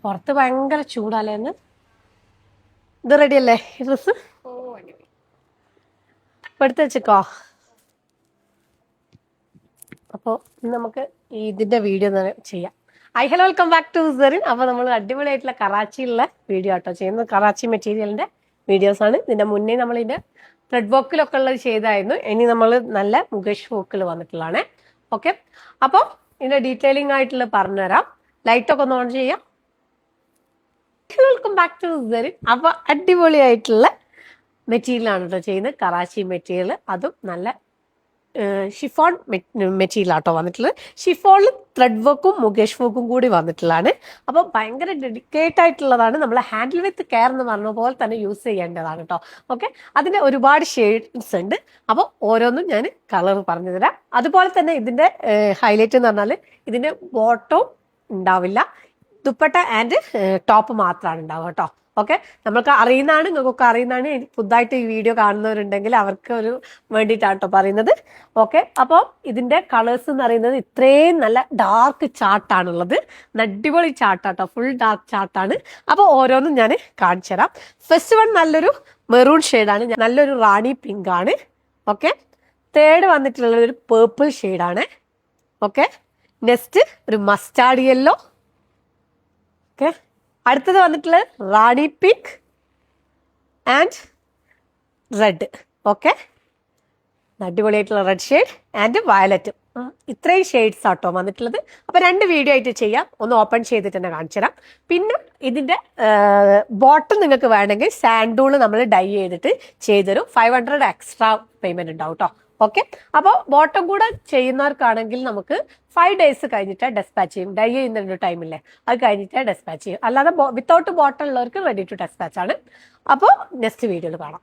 പുറത്ത് ഭയങ്കര ചൂടാലേന്ന്. ഇത് റെഡി അല്ലേ ഈ ഡ്രസ്സ്? എടുത്ത് വെച്ചോ. അപ്പോൾ നമുക്ക് ഇതിന്റെ വീഡിയോ ചെയ്യാം. Hello, welcome back to Serin. അപ്പോൾ നമ്മൾ അടിപൊളിയായിട്ടുള്ള കറാച്ചിയിലുള്ള വീഡിയോ ആട്ടോ ചെയ്യുന്നത്. കറാച്ചി മെറ്റീരിയലിന്റെ വീഡിയോസ് ആണ്. ഇതിന്റെ മുന്നേ നമ്മൾ ഇതിന്റെ ത്രെഡ് വർക്കിലൊക്കെ ഉള്ളത് ചെയ്തായിരുന്നു. ഇനി നമ്മൾ നല്ല മുകേഷ് വർക്കിൽ വന്നിട്ടുള്ളതാണ്. ഓക്കെ, അപ്പോൾ ഇതിന്റെ ഡീറ്റെയിലിംഗ് ആയിട്ടുള്ള പറഞ്ഞുതരാം. ലൈറ്റൊക്കെ ഒന്ന് ഓൺ ചെയ്യാം. Welcome back to Serin. അപ്പോൾ അടിപൊളിയായിട്ടുള്ള മെറ്റീരിയലാണ് കേട്ടോ ചെയ്യുന്നത്. കറാച്ചി മെറ്റീരിയൽ, അതും നല്ല ഷിഫോൺ മെറ്റീരിയൽ ആട്ടോ വന്നിട്ടുള്ളത്. ഷിഫോണിൽ ത്രെഡ് വർക്കും മുകേഷ് വർക്കും കൂടി വന്നിട്ടുള്ളതാണ്. അപ്പോൾ ഭയങ്കര ഡെഡിക്കേറ്റ് ആയിട്ടുള്ളതാണ്. നമ്മൾ ഹാൻഡിൽ വിത്ത് കെയർ എന്ന് പറഞ്ഞ പോലെ തന്നെ യൂസ് ചെയ്യേണ്ടതാണ് കേട്ടോ. ഓക്കെ, അതിൻ്റെ ഒരുപാട് ഷെയ്ഡ്സ് ഉണ്ട്. അപ്പോൾ ഓരോന്നും ഞാൻ കളർ പറഞ്ഞു തരാം. അതുപോലെ തന്നെ ഇതിൻ്റെ ഹൈലൈറ്റ് എന്ന് പറഞ്ഞാൽ ഇതിൻ്റെ ബോട്ടവും ഉണ്ടാവില്ല, ദുപ്പട്ട ആൻഡ് ടോപ്പ് മാത്രമാണ് ഉണ്ടാവുക കേട്ടോ. ഓക്കെ, നമ്മൾക്ക് അറിയുന്നതാണ്, നിങ്ങൾക്കൊക്കെ അറിയുന്നതാണ്. പുതുതായിട്ട് ഈ വീഡിയോ കാണുന്നവരുണ്ടെങ്കിൽ അവർക്ക് ഒരു വേണ്ടിയിട്ടാണ് കേട്ടോ പറയുന്നത്. ഓക്കെ, അപ്പോൾ ഇതിന്റെ കളേഴ്സ് എന്ന് പറയുന്നത് ഇത്രയും നല്ല ഡാർക്ക് ചാർട്ടാണുള്ളത്. അടിപൊളി ചാർട്ടാട്ടോ, ഫുൾ ഡാർക്ക് ചാർട്ടാണ്. അപ്പോൾ ഓരോന്നും ഞാൻ കാണിച്ചു തരാം. ഫസ്റ്റ് വൺ നല്ലൊരു മെറൂൺ ഷെയ്ഡാണ്, നല്ലൊരു റാണി പിങ്ക് ആണ്. ഓക്കെ, തേർഡ് വന്നിട്ടുള്ളത് ഒരു പേർപ്പിൾ ഷെയ്ഡാണ്. ഓക്കെ, നെക്സ്റ്റ് ഒരു മസ്റ്റാർഡ് യെല്ലോ. ഓക്കെ, അടുത്തത് വന്നിട്ടുള്ളത് റാണി പിങ്ക് ആൻഡ് റെഡ്. ഓക്കെ, അടിപൊളിയായിട്ടുള്ള റെഡ് ഷെയ്ഡ് ആൻഡ് വയലറ്റ്. ഇത്രയും ഷെയ്ഡ്സ് ആട്ടോ വന്നിട്ടുള്ളത്. അപ്പോൾ രണ്ട് വീഡിയോ ആയിട്ട് ചെയ്യാം. ഒന്ന് ഓപ്പൺ ചെയ്തിട്ട് തന്നെ കാണിച്ചു തരാം. പിന്നെ ഇതിൻ്റെ ബോട്ടം നിങ്ങൾക്ക് വേണമെങ്കിൽ സാൻഡൂള് നമ്മൾ ഡൈ ചെയ്തിട്ട് ചെയ്തൊരു 500 എക്സ്ട്രാ പേയ്മെന്റ് ഉണ്ടാവും കേട്ടോ. ഓക്കെ, അപ്പോൾ ബോട്ടം കൂടെ ചെയ്യുന്നവർക്കാണെങ്കിൽ നമുക്ക് 5 days കഴിഞ്ഞിട്ട് ഡെസ്പാച്ച് ചെയ്യും. ഡൈ ചെയ്യുന്ന ഒരു ടൈമില്ലേ, അത് കഴിഞ്ഞിട്ട് ഡെസ്പാച്ച് ചെയ്യും. അല്ലാതെ വിത്തൗട്ട് ബോട്ടം ഉള്ളവർക്ക് റെഡി ടു ഡെസ്പാച്ച് ആണ്. അപ്പോൾ നെക്സ്റ്റ് വീഡിയോയിൽ കാണാം.